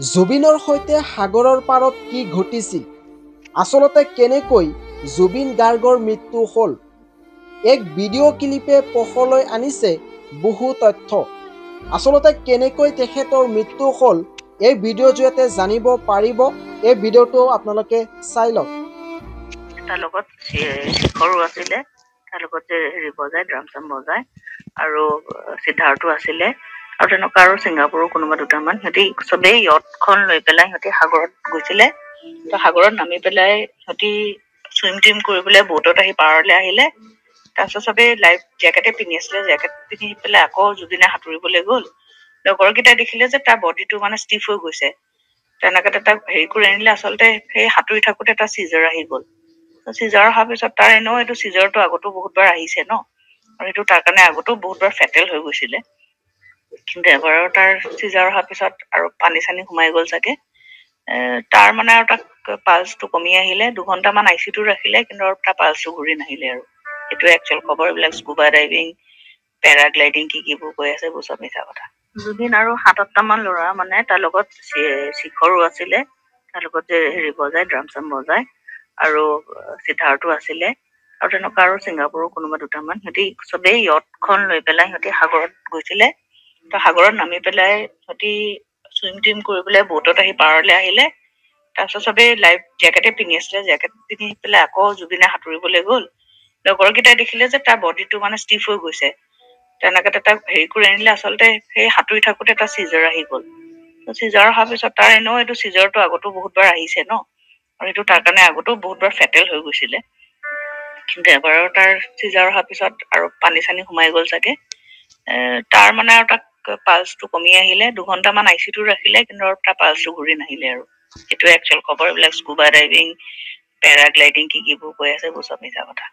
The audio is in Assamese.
জুবিনৰ সৈতে সাগৰৰ পাৰত কি ঘটিছিল? আচলতে কেনেকৈ জুবিন গাৰ্গৰ মৃত্যু হ'ল? এক ভিডিঅ' ক্লিপে পোহৰলৈ আনিছে বহু তথ্য। আচলতে কেনেকৈ তেখেতৰ মৃত্যু হ'ল এই ভিডিঅ'ৰ জৰিয়তে জানিব পাৰিব। এই ভিডিঅ'টো আপোনালোকে চাই লওক। তাৰ লগত শিখৰো আছিলে, তাৰ লগত হেৰি বজাই ড্ৰাম চাম বজাই, আৰু সিদ্ধাৰ্থো আছিলে, আৰু তেনেকুৱা আৰু ছিংগাপুৰৰ কোনোবা দুটামান। সিহঁতি চবেই য়টখন লৈ পেলাই সিহঁতি সাগৰত গৈছিলে। তো সাগৰত নামি পেলাই সিহঁতি চুইম টুইম কৰিবলৈ বোটত আহি পাৰলৈ আহিলে। তাৰপিছত চবেই লাইফ জেকেটে পিন্ধি আছিলে, জেকেট পিন্ধি পেলাই আকৌ জুবিনে সাঁতুৰিবলৈ গ'ল। লগৰকেইটাই দেখিলে যে তাৰ বডিটো মানে ষ্টিফ হৈ গৈছে। তেনেকে তাক হেৰি কৰি আনিলে। আচলতে সেই সাঁতুৰি থাকোতে এটা চিজাৰ আহি গ'ল। চিজাৰ অহাৰ পিছত তাৰ এনেও এইটো চিজাৰটো আগতো বহুতবাৰ আহিছে ন, আৰু সেইটো তাৰ কাৰণে আগতো বহুতবাৰ ফেটেল হৈ গৈছিলে। কিন্তু এবাৰৰ তাৰ চিজাৰ অহাৰ পিছত আৰু পানী চানী সোমাই গ'ল চাগে। তাৰ মানে আৰু তাক পালচটো কমি আহিলে। 2 ঘণ্টামান আইচিউটো ৰাখিলে, কিন্তু আৰু তাৰ পালচটো ঘূৰি নাহিলে। আৰু এইটোৱে একচুৱেল খবৰ। এইবিলাক স্কুবা ডাইভিং, পেৰাগ্লাইডিং কিবোৰ কৈ আছে, এইবোৰ চব মিছা কথা। জুবিন আৰু 7-8টা মান ল'ৰা, মানে তাৰ লগত শিখৰো আছিলে, তাৰ লগত হেৰি বজাই ড্ৰাম চাম বজাই, আৰু সিদ্ধাৰ্থো আছিলে, আৰু তেনেকুৱা আৰু ছিংগাপুৰৰ কোনোবা দুটামান। সিহঁতি চবেই য়টখন লৈ পেলাই সিহঁতি সাগৰত গৈছিলে। তো সাগৰত নামি পেলাই সিহঁতি চুইম টুইম কৰিবলৈ বোটত আহি পাৰলৈ আহিলে। তাৰপিছত চবেই লাইফ জেকেটে পিন্ধি আছিলে, জেকেট পিন্ধি পেলাই আকৌ জুবিনে সাঁতুৰিবলৈ গ'ল। লগৰকেইটাই দেখিলে যে তাৰ বডিটো মানে ষ্টিফ হৈ গৈছে। তেনেকে তাক হেৰি কৰি আনিলে। আচলতে সেই সাঁতুৰি থাকোতে এটা চিজাৰ আহি গ'ল। চিজাৰ অহাৰ পিছত তাৰ এনেও এইটো চিজাৰটো আগতো বহুতবাৰ আহিছে ন, আৰু সেইটো তাৰ কাৰণে আগতো বহুতবাৰ ফেটেল হৈ গৈছিলে। কিন্তু এবাৰৰ তাৰ চিজাৰ অহাৰ পিছত আৰু পানী চানী সোমাই গ'ল চাগে। তাৰ মানে আৰু তাক পালচটো কমি আহিলে। 2 ঘণ্টামান আইচিউটো ৰাখিলে, কিন্তু আৰু তাৰ পালচটো ঘূৰি নাহিলে। আৰু এইটোৱে একচুৱেল খবৰ। এইবিলাক স্কুবা ডাইভিং, পেৰাগ্লাইডিং কিবোৰ কৈ আছে, এইবোৰ চব মিছা কথা।